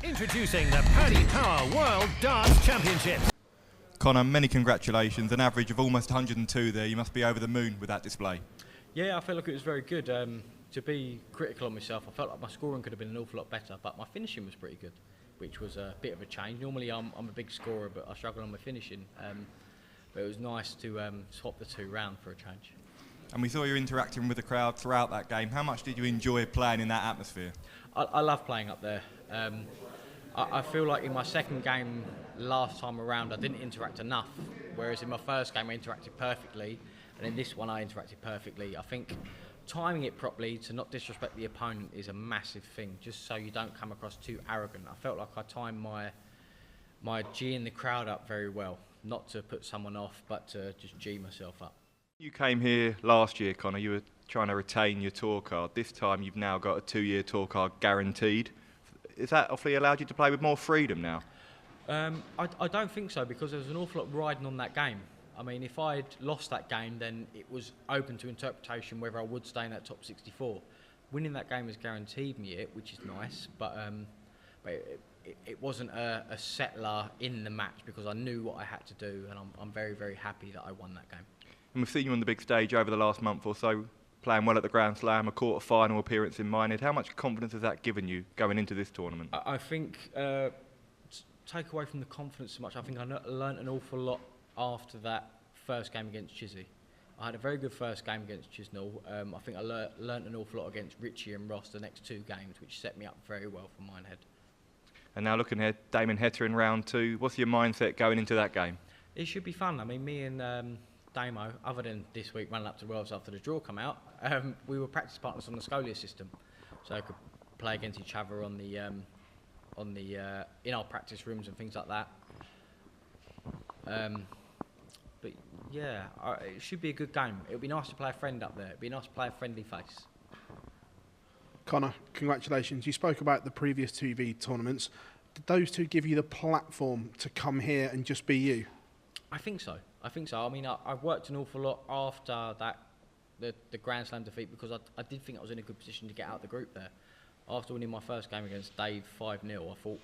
Introducing the Paddy Power World Darts Championships. Connor, many congratulations. An average of almost 102 there. You must be over the moon with that display. Yeah, I felt like it was very good. To be critical on myself, I felt like my scoring could have been an awful lot better, but my finishing was pretty good, which was a bit of a change. Normally I'm a big scorer, but I struggle on my finishing. But it was nice to swap the two round for a change. And we saw you interacting with the crowd throughout that game. How much did you enjoy playing in that atmosphere? I love playing up there. I feel like in my second game last time around I didn't interact enough, whereas in my first game I interacted perfectly, and in this one I interacted perfectly. I think timing it properly to not disrespect the opponent is a massive thing, just so you don't come across too arrogant. I felt like I timed my G in the crowd up very well, not to put someone off, but to just G myself up. You came here last year, Connor. You were trying to retain your tour card. This time you've now got a 2-year tour card guaranteed. Is that awfully allowed you to play with more freedom now? I don't think so, because there was an awful lot riding on that game. I mean, if I'd lost that game, then it was open to interpretation whether I would stay in that top 64. Winning that game has guaranteed me it, which is nice, but it wasn't a settler in the match, because I knew what I had to do, and I'm very, very happy that I won that game. And we've seen you on the big stage over the last month or so, playing well at the Grand Slam, a quarter-final appearance in Minehead. How much confidence has that given you going into this tournament? I think, take away from the confidence so much, I think I learnt an awful lot after that first game against Chizzy. I had a very good first game against Chisnall. I think I learnt an awful lot against Richie and Ross the next 2 games, which set me up very well for Minehead. And now looking ahead, Damon Heta in round 2. What's your mindset going into that game? It should be fun. I mean, me and Damo, other than this week running up to Worlds after the draw come out, we were practice partners on the Scolia system, so I could play against each other on the in our practice rooms and things like that. But yeah, it should be a good game. It would be nice to play a friend up there. It would be nice to play a friendly face. Connor, congratulations. You spoke about the previous 2V tournaments. Did those two give you the platform to come here and just be you? I think so. I mean, I've worked an awful lot after that, the Grand Slam defeat, because I did think I was in a good position to get out of the group there. After winning my first game against Dave 5-0, I thought,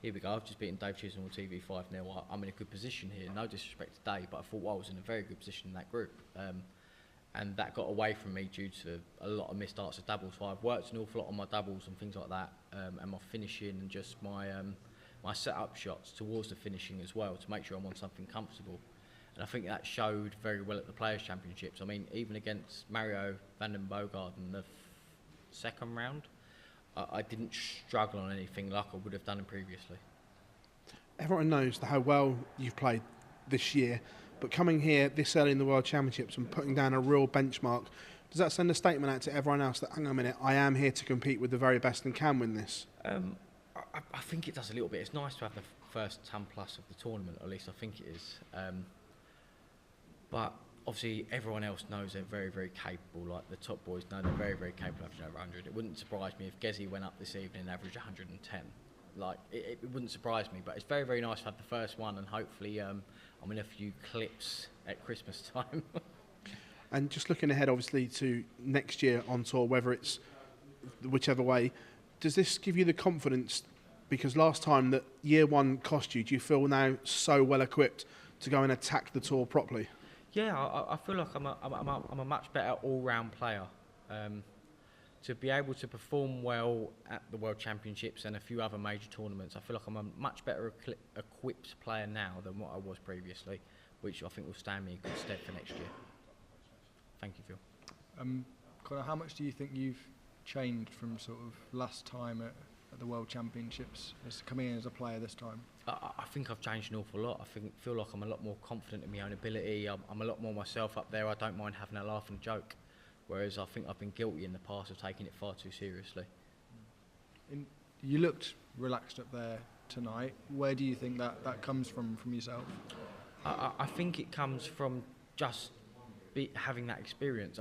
here we go, I've just beaten Dave Chisholm on TV 5-0, I'm in a good position here. No disrespect to Dave, but I thought, well, I was in a very good position in that group. And that got away from me due to a lot of missed darts of doubles. So I've worked an awful lot on my doubles and things like that, and my finishing and just my set-up shots towards the finishing as well, to make sure I'm on something comfortable. And I think that showed very well at the Players' Championships. I mean, even against Mario van den Boogaard in the second round, I didn't struggle on anything like I would have done previously. Everyone knows how well you've played this year, but coming here this early in the World Championships and putting down a real benchmark, does that send a statement out to everyone else that, hang on a minute, I am here to compete with the very best and can win this? I think it does a little bit. It's nice to have the first 10 plus of the tournament, at least I think it is. But obviously everyone else knows they're very, very capable. Like the top boys know they're very, very capable of averaging over 100. It wouldn't surprise me if Gezi went up this evening and averaged 110. Like, it wouldn't surprise me, but it's very, very nice to have the first one, and hopefully I'm in a few clips at Christmas time. And just looking ahead, obviously, to next year on tour, whether it's whichever way, does this give you the confidence? Because last time that year one cost you, do you feel now so well equipped to go and attack the tour properly? Yeah, I feel like I'm a much better all-round player. To be able to perform well at the World Championships and a few other major tournaments, I feel like I'm a much better equipped player now than what I was previously, which I think will stand me in good stead for next year. Thank you, Phil. Connor, how much do you think you've changed from sort of last time at the World Championships as coming in as a player this time? I think I've changed an awful lot. Feel like I'm a lot more confident in my own ability. I'm a lot more myself up there. I don't mind having a laugh and a joke, whereas I think I've been guilty in the past of taking it far too seriously. You looked relaxed up there tonight. Where do you think that comes from yourself? I think it comes from just having that experience.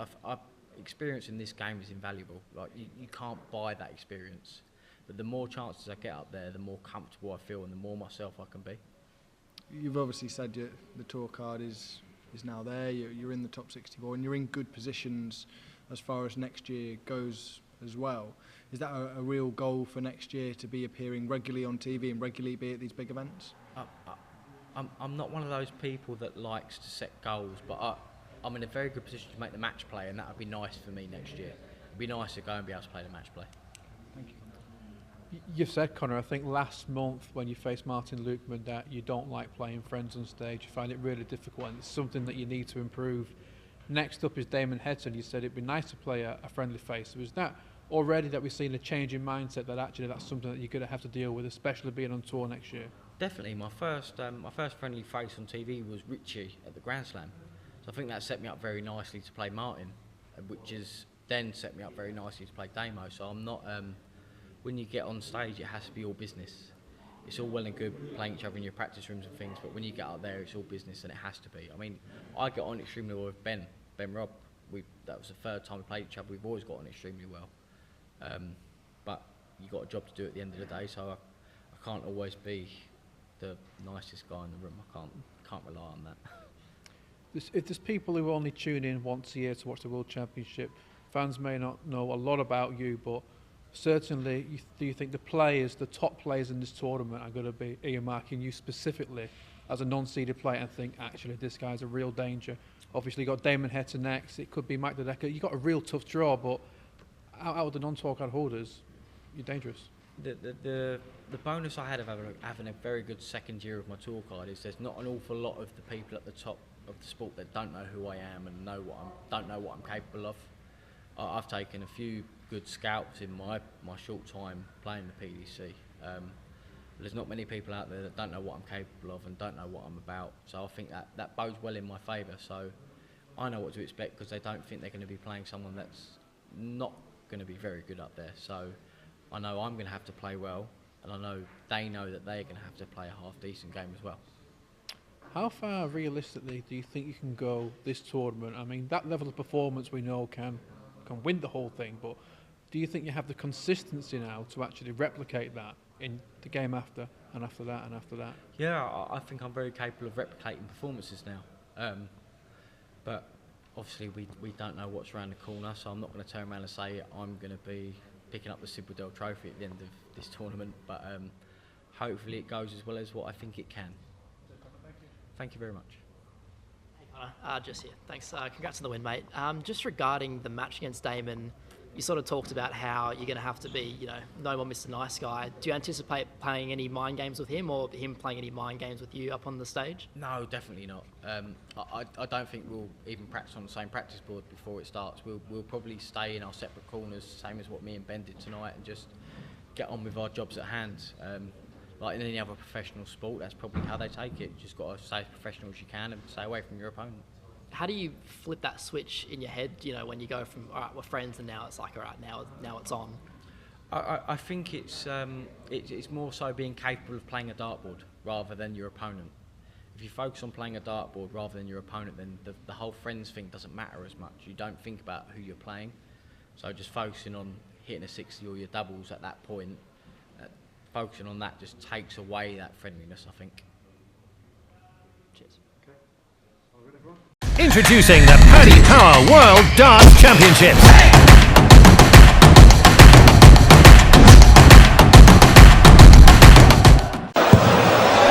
Experience in this game is invaluable. Like you can't buy that experience. But the more chances I get up there, the more comfortable I feel and the more myself I can be. You've obviously said the tour card is now there, you're in the top 64 and you're in good positions as far as next year goes as well. Is that a real goal for next year, to be appearing regularly on TV and regularly be at these big events? I'm not one of those people that likes to set goals, but I'm in a very good position to make the match play, and that would be nice for me next year. It'd be nice to go and be able to play the match play. Thank you. You've said, Connor, I think last month when you faced Martin Lukeman, that you don't like playing friends on stage. You find it really difficult, and it's something that you need to improve. Next up is Damon Hedson. You said it'd be nice to play a friendly face. Was that already that we've seen a change in mindset, that actually that's something that you're going to have to deal with, especially being on tour next year? Definitely. My first friendly face on TV was Richie at the Grand Slam. So I think that set me up very nicely to play Martin, which is then set me up very nicely to play Damo. So I'm not, when you get on stage, it has to be all business. It's all well and good playing each other in your practice rooms and things, but when you get out there, it's all business, and it has to be. I mean, I get on extremely well with Ben Robb. That was the third time we played each other. We've always got on extremely well. But you've got a job to do at the end of the day, so I can't always be the nicest guy in the room. I can't rely on that. If there's people who only tune in once a year to watch the World Championship, fans may not know a lot about you, but certainly, do you think the players, the top players in this tournament, are going to be earmarking you specifically as a non-seeded player and think, actually, this guy's a real danger? Obviously, you've got Damon Heta next. It could be Mike Dedecker. You've got a real tough draw, but out of the non-tour card holders, you're dangerous. The bonus I had of having a very good second year of my tour card is there's not an awful lot of the people at the top of the sport that don't know who I am and don't know what I'm capable of. I've taken a few good scouts in my short time playing the PDC. There's not many people out there that don't know what I'm capable of and don't know what I'm about. So I think that bodes well in my favour. So I know what to expect, because they don't think they're going to be playing someone that's not going to be very good up there. So I know I'm going to have to play well, and I know they know that they're going to have to play a half-decent game as well. How far realistically do you think you can go this tournament? I mean, that level of performance we know can win the whole thing, but do you think you have the consistency now to actually replicate that in the game after, and after that, and after that? Yeah, I think I'm very capable of replicating performances now. But obviously we don't know what's around the corner, so I'm not going to turn around and say I'm going to be picking up the Sidwell Trophy at the end of this tournament, but hopefully it goes as well as what I think it can. Thank you very much. Hey Connor, Jess here. Thanks. Congrats on the win, mate. Just regarding the match against Damon, you sort of talked about how you're going to have to be, no more Mr. Nice Guy. Do you anticipate playing any mind games with him, or him playing any mind games with you up on the stage? No, definitely not. I don't think we'll even practice on the same practice board before it starts. We'll probably stay in our separate corners, same as what me and Ben did tonight, and just get on with our jobs at hand. Like in any other professional sport, that's probably how they take it. You just got to stay as professional as you can and stay away from your opponent. How do you flip that switch in your head, when you go from, all right, we're friends, and now it's like, all right, now it's on? I think it's more so being capable of playing a dartboard rather than your opponent. If you focus on playing a dartboard rather than your opponent, then the whole friends thing doesn't matter as much. You don't think about who you're playing. So just focusing on hitting a 60 or your doubles at that point, focusing on that just takes away that friendliness, I think. Cheers. Introducing the Paddy Power World Darts Championships.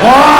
One.